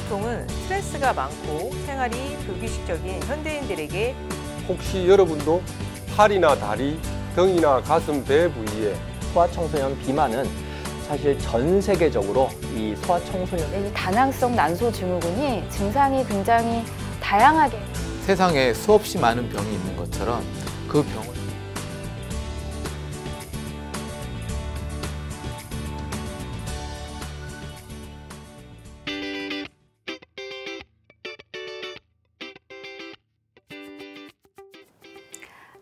보통은 스트레스가 많고 생활이 불규칙적인 현대인들에게 혹시 여러분도 팔이나 다리, 등이나 가슴, 배 부위에 소아청소년 비만은 사실 전 세계적으로 이 소아청소년 이 다낭성 난소 증후군이 증상이 굉장히 다양하게 세상에 수없이 많은 병이 있는 것처럼 그 병을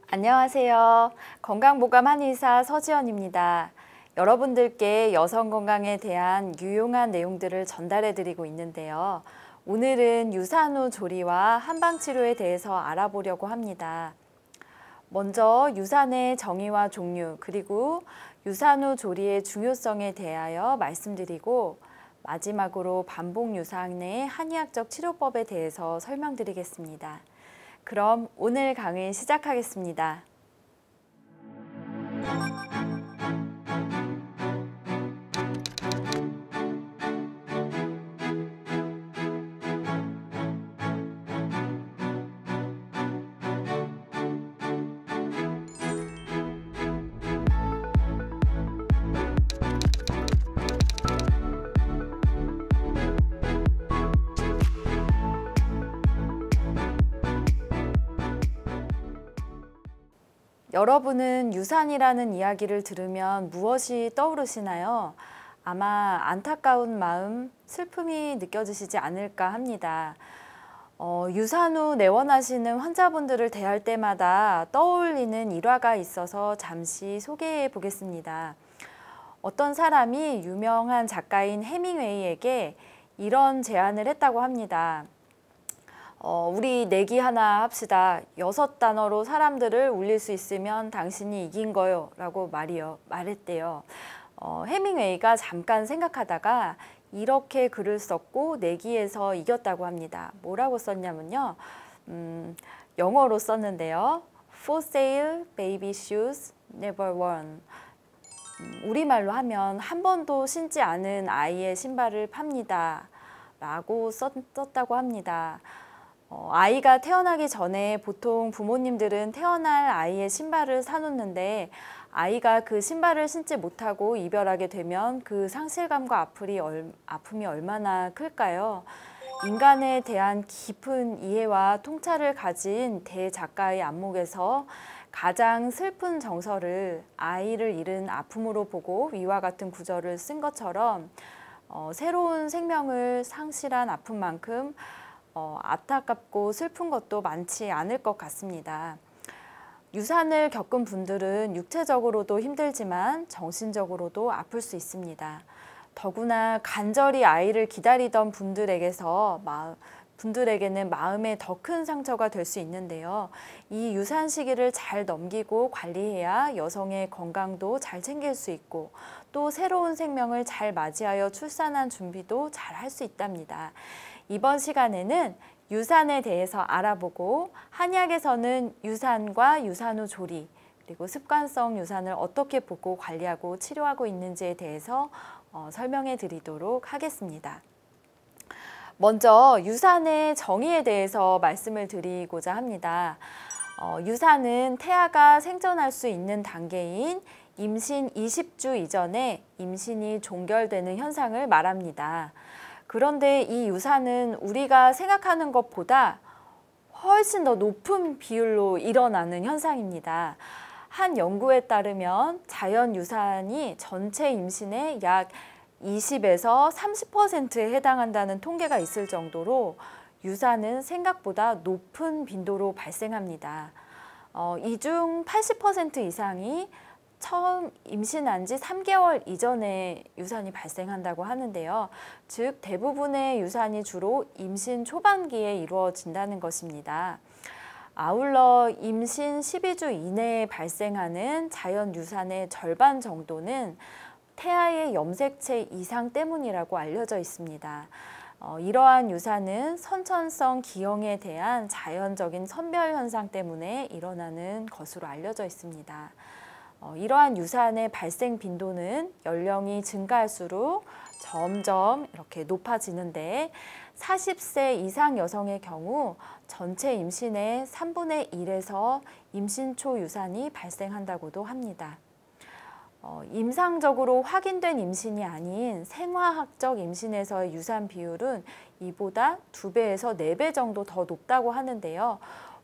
안녕하세요. 건강보감 한의사 서지연입니다. 여러분들께 여성 건강에 대한 유용한 내용들을 전달해 드리고 있는데요. 오늘은 유산후 조리와 한방치료에 대해서 알아보려고 합니다. 먼저 유산의 정의와 종류 그리고 유산후 조리의 중요성에 대하여 말씀드리고 마지막으로 반복유산의 한의학적 치료법에 대해서 설명드리겠습니다. 그럼 오늘 강의 시작하겠습니다. 여러분은 유산이라는 이야기를 들으면 무엇이 떠오르시나요? 아마 안타까운 마음, 슬픔이 느껴지시지 않을까 합니다. 유산 후 내원하시는 환자분들을 대할 때마다 떠올리는 일화가 있어서 잠시 소개해 보겠습니다. 어떤 사람이 유명한 작가인 해밍웨이에게 이런 제안을 했다고 합니다. 우리 내기 하나 합시다. 6단어로 사람들을 울릴 수 있으면 당신이 이긴 거요 라고 말했대요. 해밍웨이가 잠깐 생각하다가 이렇게 글을 썼고 내기에서 이겼다고 합니다. 뭐라고 썼냐면요. 영어로 썼는데요. For sale, baby shoes, never worn. 우리말로 하면 한 번도 신지 않은 아이의 신발을 팝니다. 라고 썼다고 합니다. 아이가 태어나기 전에 보통 부모님들은 태어날 아이의 신발을 사놓는데 아이가 그 신발을 신지 못하고 이별하게 되면 그 상실감과 아픔이 얼마나 클까요? 인간에 대한 깊은 이해와 통찰을 가진 대작가의 안목에서 가장 슬픈 정서를 아이를 잃은 아픔으로 보고 위와 같은 구절을 쓴 것처럼 새로운 생명을 상실한 아픔만큼 안타깝고 슬픈 것도 많지 않을 것 같습니다. 유산을 겪은 분들은 육체적으로도 힘들지만 정신적으로도 아플 수 있습니다. 더구나 간절히 아이를 기다리던 분들에게는 마음에 더 큰 상처가 될 수 있는데요. 이 유산 시기를 잘 넘기고 관리해야 여성의 건강도 잘 챙길 수 있고 또 새로운 생명을 잘 맞이하여 출산한 준비도 잘 할 수 있답니다. 이번 시간에는 유산에 대해서 알아보고 한의학에서는 유산과 유산 후 조리 그리고 습관성 유산을 어떻게 보고 관리하고 치료하고 있는지에 대해서 설명해 드리도록 하겠습니다. 먼저 유산의 정의에 대해서 말씀을 드리고자 합니다. 유산은 태아가 생존할 수 있는 단계인 임신 20주 이전에 임신이 종결되는 현상을 말합니다. 그런데 이 유산은 우리가 생각하는 것보다 훨씬 더 높은 비율로 일어나는 현상입니다. 한 연구에 따르면 자연 유산이 전체 임신의 약 20에서 30%에 해당한다는 통계가 있을 정도로 유산은 생각보다 높은 빈도로 발생합니다. 이 중 80% 이상이 처음 임신한 지 3개월 이전에 유산이 발생한다고 하는데요. 즉 대부분의 유산이 주로 임신 초반기에 이루어진다는 것입니다. 아울러 임신 12주 이내에 발생하는 자연 유산의 절반 정도는 태아의 염색체 이상 때문이라고 알려져 있습니다. 이러한 유산은 선천성 기형에 대한 자연적인 선별 현상 때문에 일어나는 것으로 알려져 있습니다. 이러한 유산의 발생 빈도는 연령이 증가할수록 점점 이렇게 높아지는데 40세 이상 여성의 경우 전체 임신의 3분의 1에서 임신 초 유산이 발생한다고도 합니다. 임상적으로 확인된 임신이 아닌 생화학적 임신에서의 유산 비율은 이보다 2배에서 4배 정도 더 높다고 하는데요.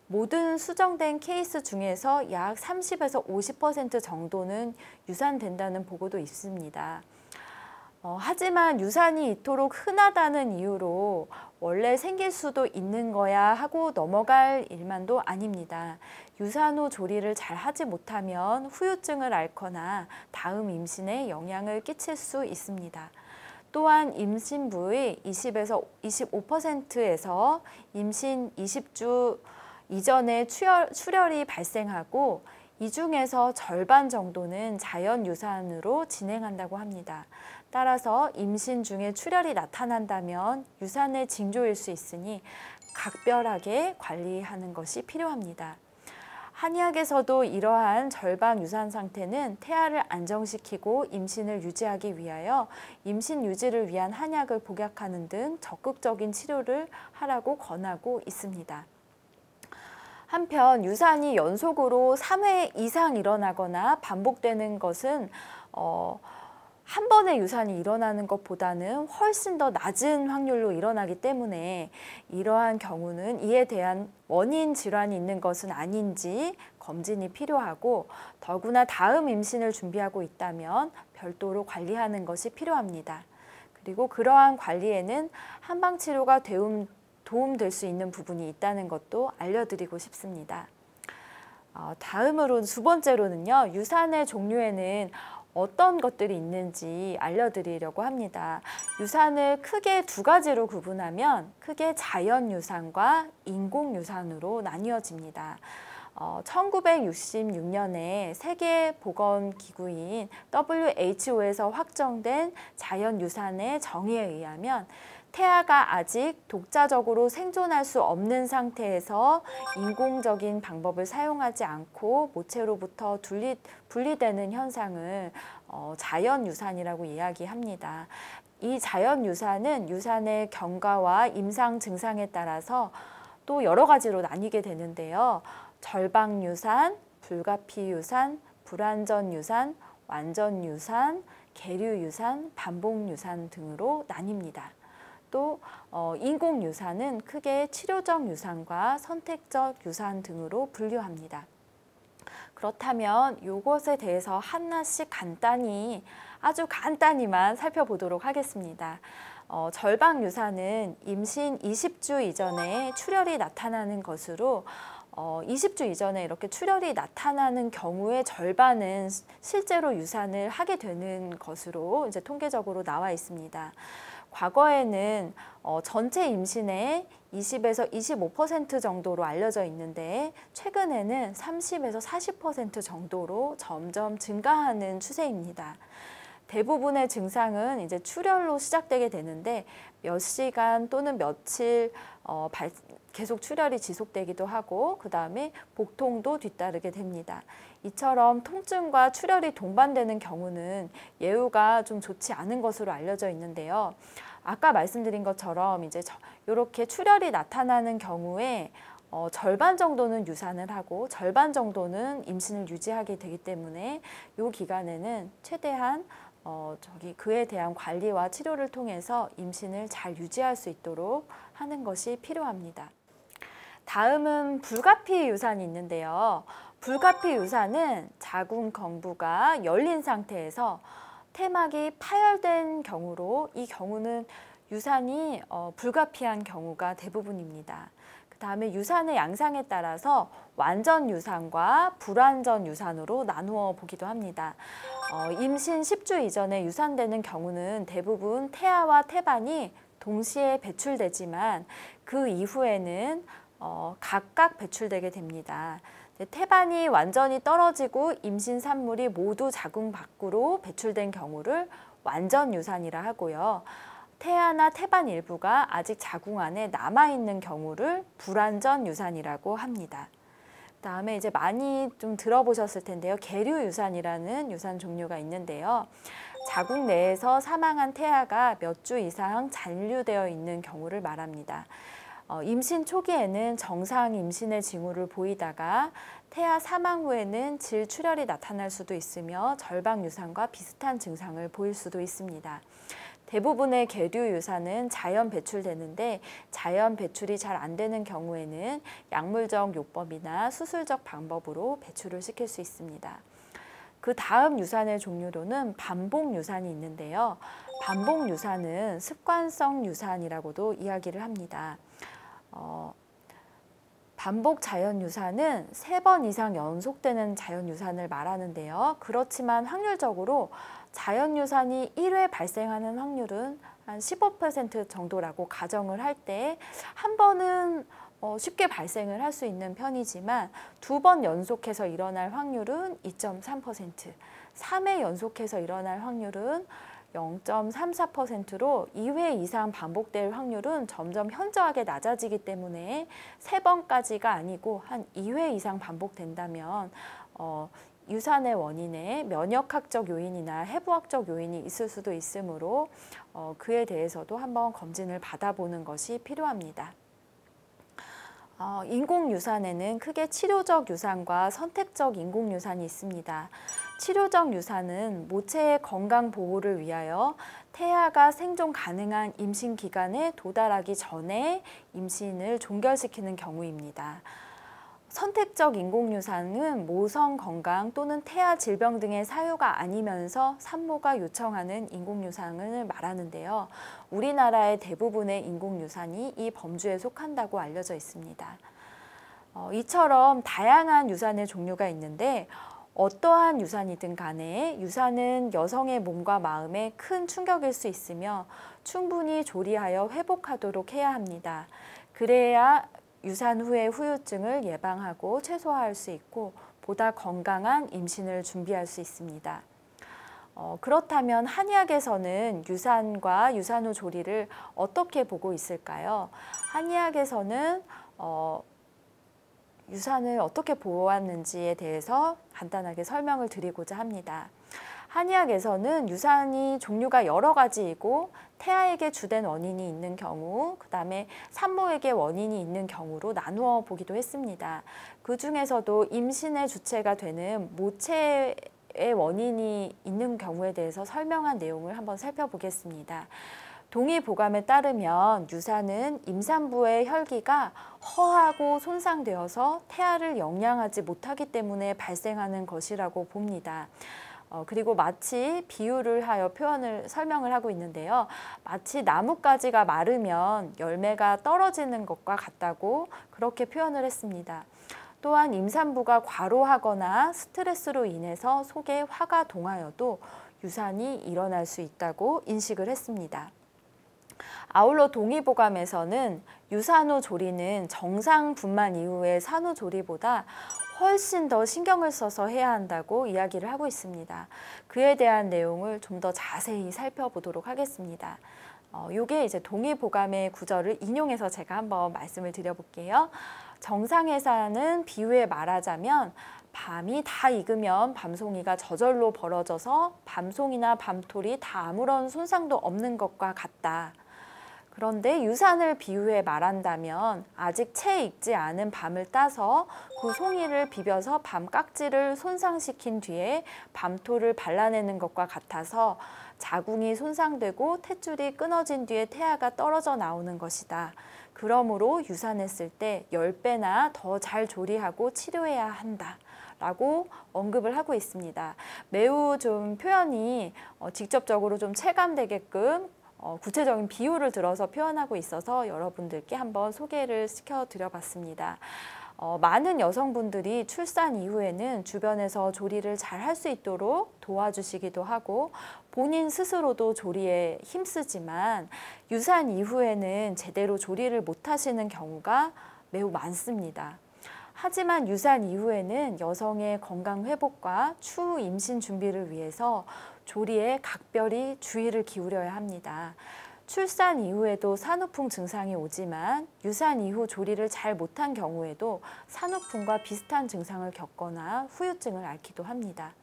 모든 수정된 케이스 중에서 약 30에서 50% 정도는 유산된다는 보고도 있습니다. 하지만 유산이 이토록 흔하다는 이유로 원래 생길 수도 있는 거야 하고 넘어갈 일만도 아닙니다. 유산 후 조리를 잘 하지 못하면 후유증을 앓거나 다음 임신에 영향을 끼칠 수 있습니다. 또한 임신 부의 20에서 25%에서 임신 20주 이전에 출혈이 발생하고 이 중에서 절반 정도는 자연 유산으로 진행한다고 합니다. 따라서 임신 중에 출혈이 나타난다면 유산의 징조일 수 있으니 각별하게 관리하는 것이 필요합니다. 한의학에서도 이러한 절방 유산 상태는 태아를 안정시키고 임신을 유지하기 위하여 임신 유지를 위한 한약을 복약하는 등 적극적인 치료를 하라고 권하고 있습니다. 한편 유산이 연속으로 3회 이상 일어나거나 반복되는 것은 한 번의 유산이 일어나는 것보다는 훨씬 더 낮은 확률로 일어나기 때문에 이러한 경우는 이에 대한 원인 질환이 있는 것은 아닌지 검진이 필요하고 더구나 다음 임신을 준비하고 있다면 별도로 관리하는 것이 필요합니다. 그리고 그러한 관리에는 한방치료가 도움될 수 있는 부분이 있다는 것도 알려드리고 싶습니다. 다음으로 두 번째로는요, 유산의 종류에는 어떤 것들이 있는지 알려드리려고 합니다. 유산을 크게 두 가지로 구분하면 크게 자연유산과 인공유산으로 나뉘어집니다. 1966년에 세계보건기구인 WHO에서 확정된 자연유산의 정의에 의하면 태아가 아직 독자적으로 생존할 수 없는 상태에서 인공적인 방법을 사용하지 않고 모체로부터 분리되는 현상을 자연유산이라고 이야기합니다. 이 자연유산은 유산의 경과와 임상 증상에 따라서 또 여러 가지로 나뉘게 되는데요. 절방유산, 불가피유산, 불완전유산, 완전유산, 계류유산, 반복유산 등으로 나뉩니다. 또 인공유산은 크게 치료적 유산과 선택적 유산 등으로 분류합니다. 그렇다면 이것에 대해서 하나씩 아주 간단히만 살펴보도록 하겠습니다. 절방유산은 임신 20주 이전에 출혈이 나타나는 것으로 20주 이전에 이렇게 출혈이 나타나는 경우의 절반은 실제로 유산을 하게 되는 것으로 이제 통계적으로 나와 있습니다. 과거에는 전체 임신의 20에서 25% 정도로 알려져 있는데 최근에는 30에서 40% 정도로 점점 증가하는 추세입니다. 대부분의 증상은 이제 출혈로 시작되게 되는데 몇 시간 또는 며칠 계속 출혈이 지속되기도 하고 그 다음에 복통도 뒤따르게 됩니다. 이처럼 통증과 출혈이 동반되는 경우는 예후가 좀 좋지 않은 것으로 알려져 있는데요. 아까 말씀드린 것처럼 이제 이렇게 출혈이 나타나는 경우에 절반 정도는 유산을 하고 절반 정도는 임신을 유지하게 되기 때문에 이 기간에는 최대한 그에 대한 관리와 치료를 통해서 임신을 잘 유지할 수 있도록 하는 것이 필요합니다. 다음은 불가피 유산이 있는데요. 불가피 유산은 자궁 경부가 열린 상태에서 태막이 파열된 경우로 이 경우는 유산이 불가피한 경우가 대부분입니다. 그 다음에 유산의 양상에 따라서 완전 유산과 불완전 유산으로 나누어 보기도 합니다. 임신 10주 이전에 유산되는 경우는 대부분 태아와 태반이 동시에 배출되지만 그 이후에는 각각 배출되게 됩니다. 태반이 완전히 떨어지고 임신 산물이 모두 자궁 밖으로 배출된 경우를 완전 유산이라 하고요. 태아나 태반 일부가 아직 자궁 안에 남아있는 경우를 불완전 유산이라고 합니다. 그다음에 이제 많이 좀 들어보셨을 텐데요. 계류 유산이라는 유산 종류가 있는데요. 자궁 내에서 사망한 태아가 몇 주 이상 잔류되어 있는 경우를 말합니다. 임신 초기에는 정상 임신의 징후를 보이다가 태아 사망 후에는 질출혈이 나타날 수도 있으며 절박 유산과 비슷한 증상을 보일 수도 있습니다. 대부분의 계류 유산은 자연 배출되는데 자연 배출이 잘 안 되는 경우에는 약물적 요법이나 수술적 방법으로 배출을 시킬 수 있습니다. 그 다음 유산의 종류로는 반복 유산이 있는데요. 반복 유산은 습관성 유산이라고도 이야기를 합니다. 반복 자연유산은 3번 이상 연속되는 자연유산을 말하는데요. 그렇지만 확률적으로 자연유산이 1회 발생하는 확률은 한 15% 정도라고 가정을 할 때 한 번은 쉽게 발생을 할 수 있는 편이지만 2번 연속해서 일어날 확률은 2.3%, 3회 연속해서 일어날 확률은 0.34%로 2회 이상 반복될 확률은 점점 현저하게 낮아지기 때문에 3번까지가 아니고 한 2회 이상 반복된다면 유산의 원인에 면역학적 요인이나 해부학적 요인이 있을 수도 있으므로 그에 대해서도 한번 검진을 받아보는 것이 필요합니다. 인공유산에는 크게 치료적 유산과 선택적 인공유산이 있습니다. 치료적 유산은 모체의 건강 보호를 위하여 태아가 생존 가능한 임신 기간에 도달하기 전에 임신을 종결시키는 경우입니다. 선택적 인공유산은 모성 건강 또는 태아 질병 등의 사유가 아니면서 산모가 요청하는 인공유산을 말하는데요. 우리나라의 대부분의 인공유산이 이 범주에 속한다고 알려져 있습니다. 이처럼 다양한 유산의 종류가 있는데 어떠한 유산이든 간에 유산은 여성의 몸과 마음에 큰 충격일 수 있으며 충분히 조리하여 회복하도록 해야 합니다. 그래야 유산 후의 후유증을 예방하고 최소화할 수 있고 보다 건강한 임신을 준비할 수 있습니다. 그렇다면 한의학에서는 유산과 유산 후 조리를 어떻게 보고 있을까요? 한의학에서는 유산을 어떻게 보았는지에 대해서 간단하게 설명을 드리고자 합니다. 한의학에서는 유산이 종류가 여러 가지이고 태아에게 주된 원인이 있는 경우, 그 다음에 산모에게 원인이 있는 경우로 나누어 보기도 했습니다. 그 중에서도 임신의 주체가 되는 모체의 원인이 있는 경우에 대해서 설명한 내용을 한번 살펴보겠습니다. 동의보감에 따르면 유산은 임산부의 혈기가 허하고 손상되어서 태아를 영양하지 못하기 때문에 발생하는 것이라고 봅니다. 그리고 마치 비유를 하여 설명을 하고 있는데요. 마치 나뭇가지가 마르면 열매가 떨어지는 것과 같다고 그렇게 표현을 했습니다. 또한 임산부가 과로하거나 스트레스로 인해서 속에 화가 동하여도 유산이 일어날 수 있다고 인식을 했습니다. 아울러 동의보감에서는 유산 후 조리는 정상 분만 이후의 산후 조리보다 훨씬 더 신경을 써서 해야 한다고 이야기를 하고 있습니다. 그에 대한 내용을 좀 더 자세히 살펴보도록 하겠습니다. 이게 이제 동의보감의 구절을 인용해서 제가 한번 말씀을 드려볼게요. 정상회사는 비유에 말하자면 밤이 다 익으면 밤송이가 저절로 벌어져서 밤송이나 밤톨이 다 아무런 손상도 없는 것과 같다. 그런데 유산을 비유해 말한다면 아직 채 익지 않은 밤을 따서 그 송이를 비벼서 밤 깍지를 손상시킨 뒤에 밤톨을 발라내는 것과 같아서 자궁이 손상되고 탯줄이 끊어진 뒤에 태아가 떨어져 나오는 것이다. 그러므로 유산했을 때 10배나 더 잘 조리하고 치료해야 한다. 라고 언급을 하고 있습니다. 매우 좀 표현이 직접적으로 좀 체감되게끔 구체적인 비유를 들어서 표현하고 있어서 여러분들께 한번 소개를 시켜드려봤습니다. 많은 여성분들이 출산 이후에는 주변에서 조리를 잘 할 수 있도록 도와주시기도 하고 본인 스스로도 조리에 힘쓰지만 유산 이후에는 제대로 조리를 못 하시는 경우가 매우 많습니다. 하지만 유산 이후에는 여성의 건강 회복과 추후 임신 준비를 위해서 조리에 각별히 주의를 기울여야 합니다. 출산 이후에도 산후풍 증상이 오지만 유산 이후 조리를 잘 못한 경우에도 산후풍과 비슷한 증상을 겪거나 후유증을 앓기도 합니다.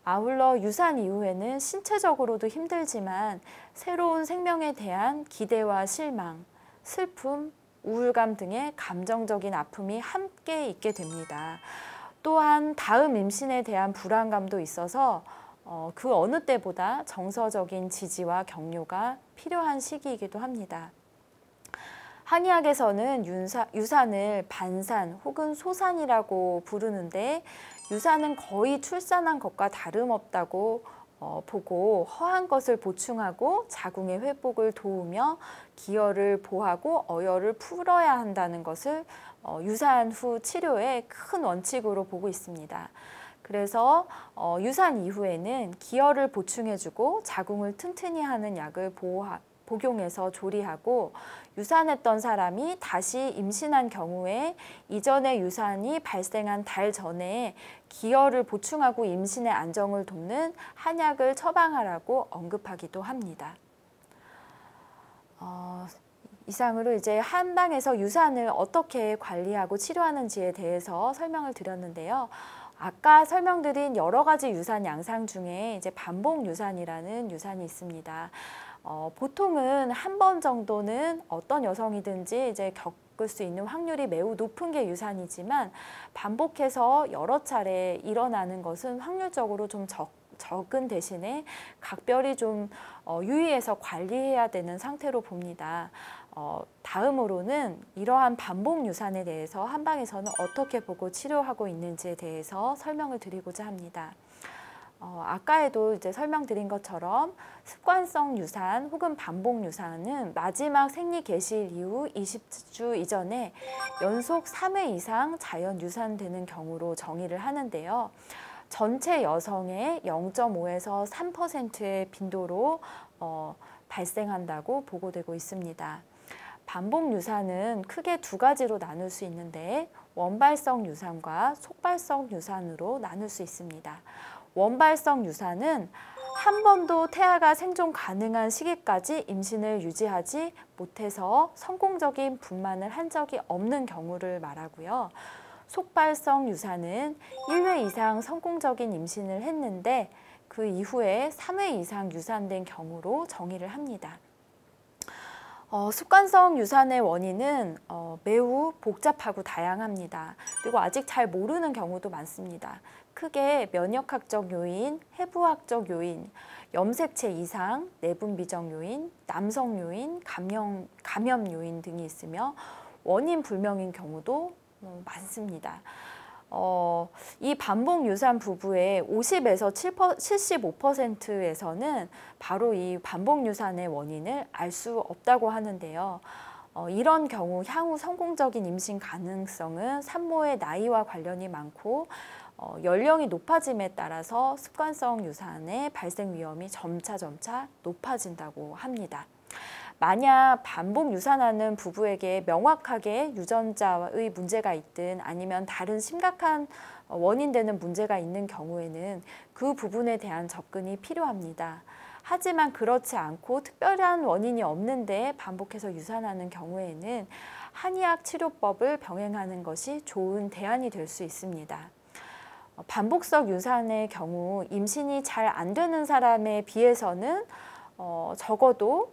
아울러 유산 이후에는 신체적으로도 힘들지만 새로운 생명에 대한 기대와 실망, 슬픔, 우울감 등의 감정적인 아픔이 함께 있게 됩니다. 또한 다음 임신에 대한 불안감도 있어서 그 어느 때보다 정서적인 지지와 격려가 필요한 시기이기도 합니다. 한의학에서는 유산을 반산 혹은 소산이라고 부르는데 유산은 거의 출산한 것과 다름없다고 보고 허한 것을 보충하고 자궁의 회복을 도우며 기혈을 보하고 어혈을 풀어야 한다는 것을 유산 후 치료의 큰 원칙으로 보고 있습니다. 그래서 유산 이후에는 기혈을 보충해주고 자궁을 튼튼히 하는 약을 복용해서 조리하고 유산했던 사람이 다시 임신한 경우에 이전의 유산이 발생한 달 전에 기혈을 보충하고 임신의 안정을 돕는 한약을 처방하라고 언급하기도 합니다. 이상으로 이제 한방에서 유산을 어떻게 관리하고 치료하는지에 대해서 설명을 드렸는데요. 아까 설명드린 여러 가지 유산 양상 중에 이제 반복 유산이라는 유산이 있습니다. 보통은 한 번 정도는 어떤 여성이든지 이제 겪을 수 있는 확률이 매우 높은 게 유산이지만 반복해서 여러 차례 일어나는 것은 확률적으로 좀 적은 대신에 각별히 좀 유의해서 관리해야 되는 상태로 봅니다. 다음으로는 이러한 반복 유산에 대해서 한방에서는 어떻게 보고 치료하고 있는지에 대해서 설명을 드리고자 합니다. 아까에도 이제 설명드린 것처럼 습관성 유산 혹은 반복 유산은 마지막 생리 개시일 이후 20주 이전에 연속 3회 이상 자연 유산되는 경우로 정의를 하는데요. 전체 여성의 0.5에서 3%의 빈도로 발생한다고 보고되고 있습니다. 반복 유산은 크게 두 가지로 나눌 수 있는데 원발성 유산과 속발성 유산으로 나눌 수 있습니다. 원발성 유산은 한 번도 태아가 생존 가능한 시기까지 임신을 유지하지 못해서 성공적인 분만을 한 적이 없는 경우를 말하고요. 속발성 유산은 1회 이상 성공적인 임신을 했는데 그 이후에 3회 이상 유산된 경우로 정의를 합니다. 습관성 유산의 원인은 매우 복잡하고 다양합니다. 그리고 아직 잘 모르는 경우도 많습니다. 크게 면역학적 요인, 해부학적 요인, 염색체 이상, 내분 비정 요인, 남성 요인, 감염 요인 등이 있으며 원인 불명인 경우도 많습니다. 이 반복 유산 부부의 50에서 75%에서는 바로 이 반복 유산의 원인을 알 수 없다고 하는데요. 이런 경우 향후 성공적인 임신 가능성은 산모의 나이와 관련이 많고 연령이 높아짐에 따라서 습관성 유산의 발생 위험이 점차 높아진다고 합니다. 만약 반복 유산하는 부부에게 명확하게 유전자의 문제가 있든 아니면 다른 심각한 원인되는 문제가 있는 경우에는 그 부분에 대한 접근이 필요합니다. 하지만 그렇지 않고 특별한 원인이 없는데 반복해서 유산하는 경우에는 한의학 치료법을 병행하는 것이 좋은 대안이 될 수 있습니다. 반복성 유산의 경우 임신이 잘 안 되는 사람에 비해서는 적어도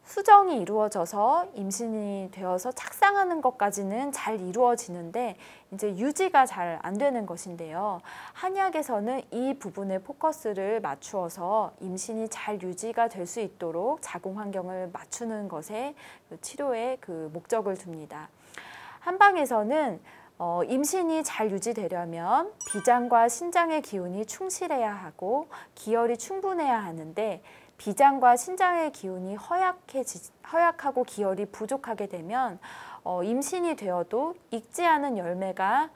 수정이 이루어져서 임신이 되어서 착상하는 것까지는 잘 이루어지는데 이제 유지가 잘 안 되는 것인데요. 한의학에서는 이 부분에 포커스를 맞추어서 임신이 잘 유지가 될 수 있도록 자궁 환경을 맞추는 것에 치료에 그 목적을 둡니다. 한방에서는 임신이 잘 유지되려면 비장과 신장의 기운이 충실해야 하고 기혈이 충분해야 하는데 비장과 신장의 기운이 허약하고 기혈이 부족하게 되면 임신이 되어도 익지 않은 열매가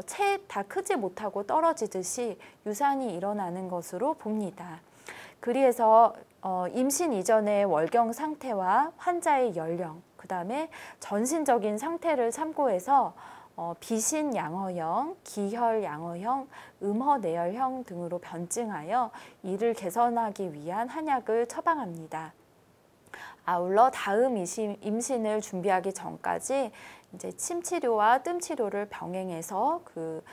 채 다 크지 못하고 떨어지듯이 유산이 일어나는 것으로 봅니다. 그래서 임신 이전의 월경 상태와 환자의 연령, 그다음에 전신적인 상태를 참고해서 비신 양허형, 기혈 양허형, 음허 내열형 등으로 변증하여 이를 개선하기 위한 한약을 처방합니다. 아울러 다음 임신을 준비하기 전까지 이제 침 치료와 뜸 치료를 병행해서 그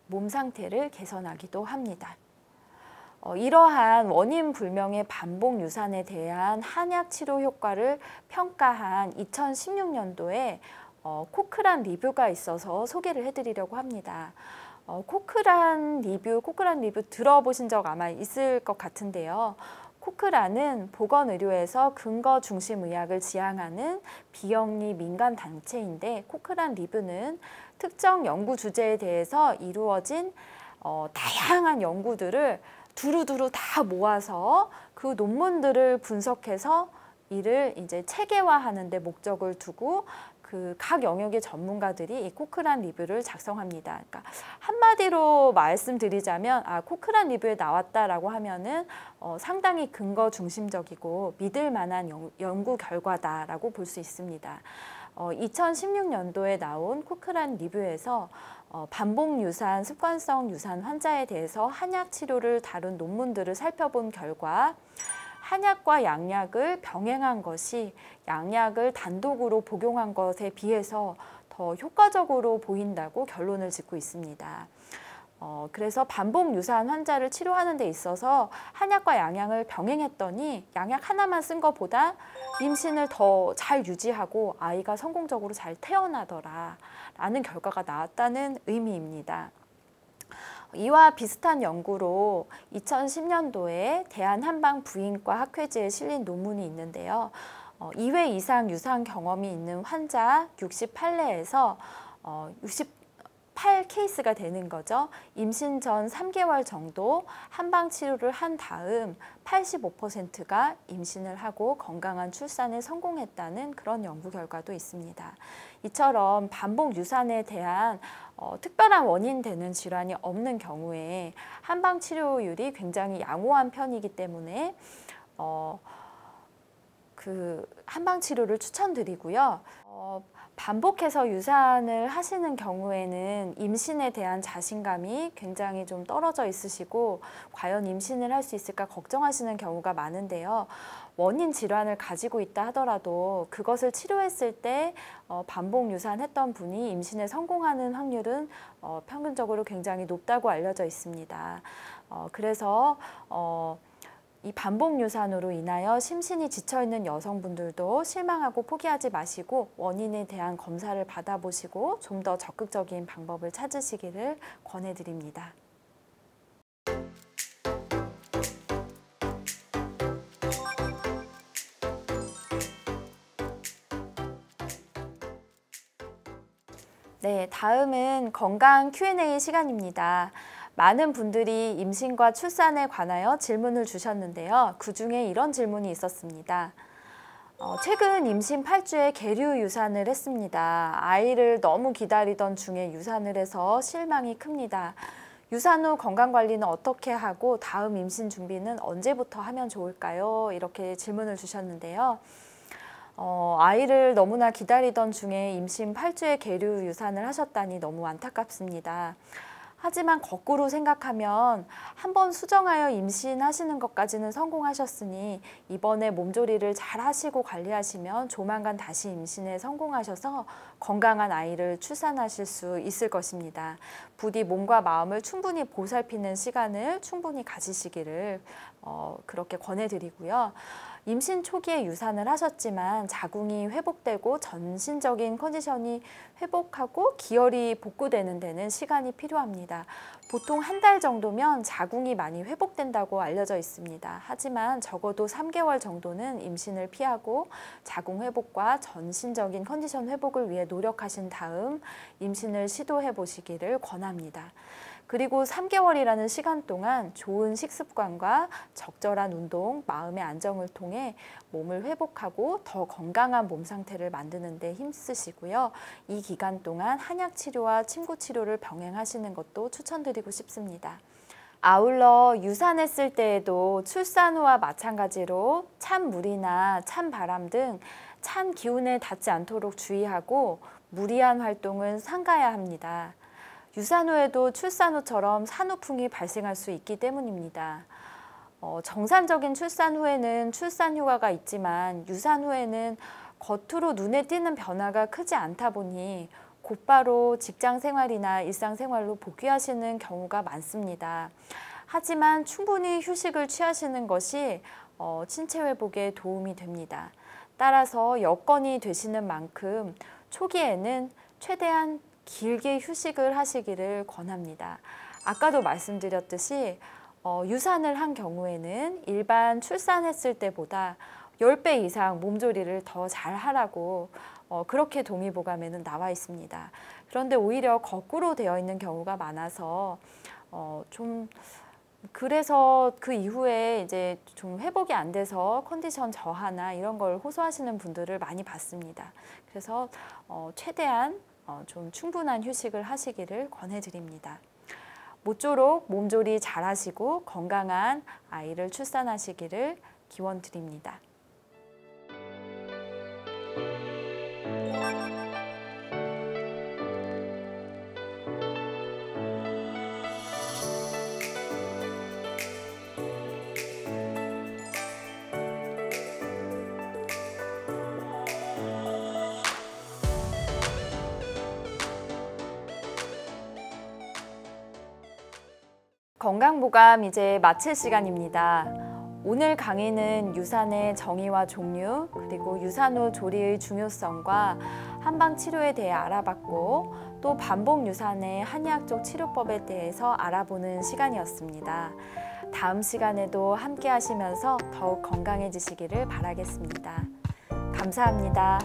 몸 상태를 개선하기도 합니다. 이러한 원인 불명의 반복 유산에 대한 한약 치료 효과를 평가한 2016년도에 코크란 리뷰가 있어서 소개를 해드리려고 합니다. 코크란 리뷰 들어보신 적 아마 있을 것 같은데요. 코크란은 보건의료에서 근거 중심 의학을 지향하는 비영리 민간 단체인데, 코크란 리뷰는 특정 연구 주제에 대해서 이루어진 다양한 연구들을 두루두루 다 모아서 그 논문들을 분석해서 이를 이제 체계화하는 데 목적을 두고 그 각 영역의 전문가들이 이 코크란 리뷰를 작성합니다. 그러니까 한마디로 말씀드리자면 코크란 리뷰에 나왔다라고 하면은 상당히 근거 중심적이고 믿을 만한 연구 결과다라고 볼 수 있습니다. 2016년도에 나온 코크란 리뷰에서 반복 유산, 습관성 유산 환자에 대해서 한약 치료를 다룬 논문들을 살펴본 결과 한약과 양약을 병행한 것이 양약을 단독으로 복용한 것에 비해서 더 효과적으로 보인다고 결론을 짓고 있습니다. 그래서 반복 유산 환자를 치료하는 데 있어서 한약과 양약을 병행했더니 양약 하나만 쓴 것보다 임신을 더 잘 유지하고 아이가 성공적으로 잘 태어나더라 라는 결과가 나왔다는 의미입니다. 이와 비슷한 연구로 2010년도에 대한한방부인과 학회지에 실린 논문이 있는데요. 2회 이상 유산 경험이 있는 환자 68레에서 68케이스가 되는 거죠. 임신 전 3개월 정도 한방 치료를 한 다음 85%가 임신을 하고 건강한 출산에 성공했다는 그런 연구 결과도 있습니다. 이처럼 반복 유산에 대한 특별한 원인 되는 질환이 없는 경우에 한방 치료율이 굉장히 양호한 편이기 때문에 그 한방 치료를 추천드리고요. 반복해서 유산을 하시는 경우에는 임신에 대한 자신감이 굉장히 좀 떨어져 있으시고 과연 임신을 할 수 있을까 걱정하시는 경우가 많은데요. 원인 질환을 가지고 있다 하더라도 그것을 치료했을 때 반복 유산했던 분이 임신에 성공하는 확률은 평균적으로 굉장히 높다고 알려져 있습니다. 그래서 이 반복 유산으로 인하여 심신이 지쳐있는 여성분들도 실망하고 포기하지 마시고 원인에 대한 검사를 받아보시고 좀 더 적극적인 방법을 찾으시기를 권해드립니다. 네, 다음은 건강 Q&A 시간입니다. 많은 분들이 임신과 출산에 관하여 질문을 주셨는데요. 그중에 이런 질문이 있었습니다. 최근 임신 8주에 계류 유산을 했습니다. 아이를 너무 기다리던 중에 유산을 해서 실망이 큽니다. 유산 후 건강관리는 어떻게 하고 다음 임신 준비는 언제부터 하면 좋을까요? 이렇게 질문을 주셨는데요. 아이를 너무나 기다리던 중에 임신 8주에 계류 유산을 하셨다니 너무 안타깝습니다. 하지만 거꾸로 생각하면 한번 수정하여 임신하시는 것까지는 성공하셨으니 이번에 몸조리를 잘 하시고 관리하시면 조만간 다시 임신에 성공하셔서 건강한 아이를 출산하실 수 있을 것입니다. 부디 몸과 마음을 충분히 보살피는 시간을 충분히 가지시기를 그렇게 권해드리고요. 임신 초기에 유산을 하셨지만 자궁이 회복되고 전신적인 컨디션이 회복하고 기혈이 복구되는 데는 시간이 필요합니다. 보통 한 달 정도면 자궁이 많이 회복된다고 알려져 있습니다. 하지만 적어도 3개월 정도는 임신을 피하고 자궁 회복과 전신적인 컨디션 회복을 위해 노력하신 다음 임신을 시도해 보시기를 권합니다. 그리고 3개월이라는 시간 동안 좋은 식습관과 적절한 운동, 마음의 안정을 통해 몸을 회복하고 더 건강한 몸 상태를 만드는 데 힘쓰시고요. 이 기간 동안 한약 치료와 침구 치료를 병행하시는 것도 추천드리고 싶습니다. 아울러 유산했을 때에도 출산 후와 마찬가지로 찬 물이나 찬 바람 등 찬 기운에 닿지 않도록 주의하고 무리한 활동은 삼가야 합니다. 유산 후에도 출산 후처럼 산후풍이 발생할 수 있기 때문입니다. 정상적인 출산 후에는 출산 휴가가 있지만 유산 후에는 겉으로 눈에 띄는 변화가 크지 않다 보니 곧바로 직장 생활이나 일상 생활로 복귀하시는 경우가 많습니다. 하지만 충분히 휴식을 취하시는 것이 신체 회복에 도움이 됩니다. 따라서 여건이 되시는 만큼 초기에는 최대한 길게 휴식을 하시기를 권합니다. 아까도 말씀드렸듯이 유산을 한 경우에는 일반 출산했을 때보다 10배 이상 몸조리를 더 잘 하라고 그렇게 동의보감에는 나와 있습니다. 그런데 오히려 거꾸로 되어 있는 경우가 많아서 그래서 그 이후에 이제 좀 회복이 안 돼서 컨디션 저하나 이런 걸 호소하시는 분들을 많이 봤습니다. 그래서 최대한 좀 충분한 휴식을 하시기를 권해드립니다. 모쪼록 몸조리 잘 하시고 건강한 아이를 출산하시기를 기원드립니다. 건강보감 이제 마칠 시간입니다. 오늘 강의는 유산의 정의와 종류, 그리고 유산 후 조리의 중요성과 한방 치료에 대해 알아봤고 또 반복 유산의 한의학적 치료법에 대해서 알아보는 시간이었습니다. 다음 시간에도 함께 하시면서 더욱 건강해지시기를 바라겠습니다. 감사합니다.